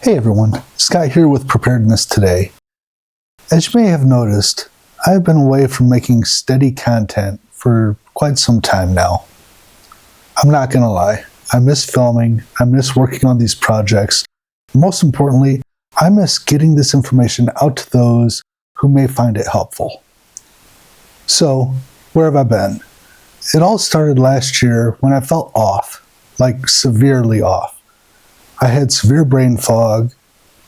Hey everyone, Scott here with Preparedness Today. As you may have noticed, I've been away from making steady content for quite some time now. I'm not gonna lie, I miss filming, I miss working on these projects. Most importantly, I miss getting this information out to those who may find it helpful. So, where have I been? It all started last year when I felt off, like severely off. I had severe brain fog,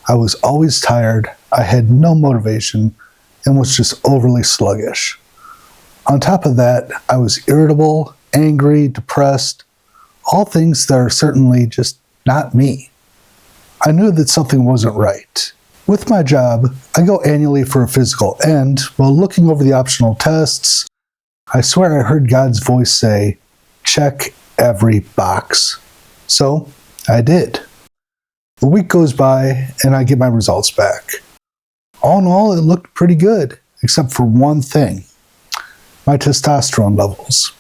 I was always tired, I had no motivation, and was just overly sluggish. On top of that, I was irritable, angry, depressed, all things that are certainly just not me. I knew that something wasn't right. With my job, I go annually for a physical, and while looking over the optional tests, I swear I heard God's voice say, check every box. So, I did. A week goes by, and I get my results back. All in all, it looked pretty good, except for one thing: my testosterone levels.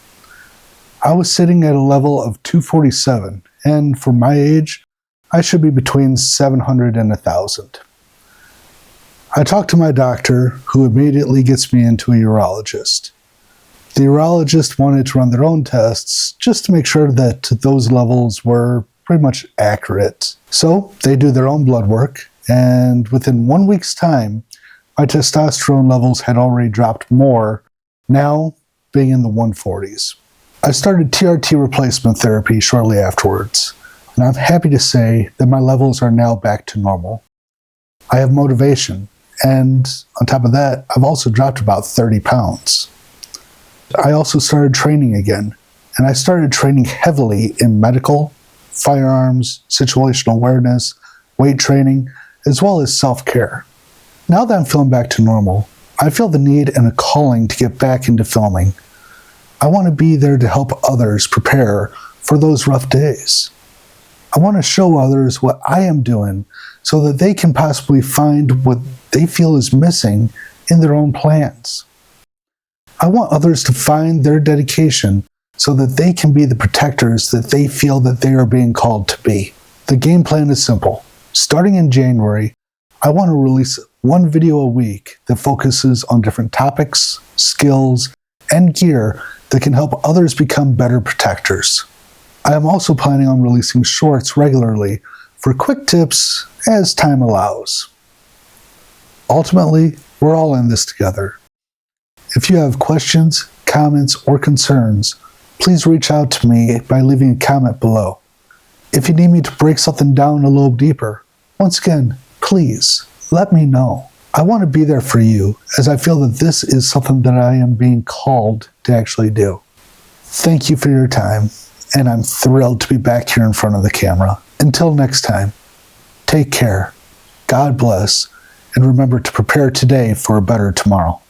I was sitting at a level of 247, and for my age, I should be between 700 and 1,000. I talked to my doctor, who immediately gets me into a urologist. The urologist wanted to run their own tests just to make sure that those levels were pretty much accurate. So they do their own blood work, and within 1 week's time, my testosterone levels had already dropped more, now being in the 140s. I started TRT replacement therapy shortly afterwards, and I'm happy to say that my levels are now back to normal. I have motivation, and on top of that, I've also dropped about 30 pounds. I also started training again, and I started training heavily in medical, firearms, situational awareness, weight training, as well as self-care. Now that I'm feeling back to normal, I feel the need and a calling to get back into filming. I want to be there to help others prepare for those rough days. I want to show others what I am doing so that they can possibly find what they feel is missing in their own plans. I want others to find their dedication so that they can be the protectors that they feel that they are being called to be. The game plan is simple. Starting in January, I want to release one video a week that focuses on different topics, skills, and gear that can help others become better protectors. I am also planning on releasing shorts regularly for quick tips as time allows. Ultimately, we're all in this together. If you have questions, comments, or concerns, please reach out to me by leaving a comment below. If you need me to break something down a little deeper, once again, please let me know. I want to be there for you, as I feel that this is something that I am being called to actually do. Thank you for your time, and I'm thrilled to be back here in front of the camera. Until next time, take care, God bless, and remember to prepare today for a better tomorrow.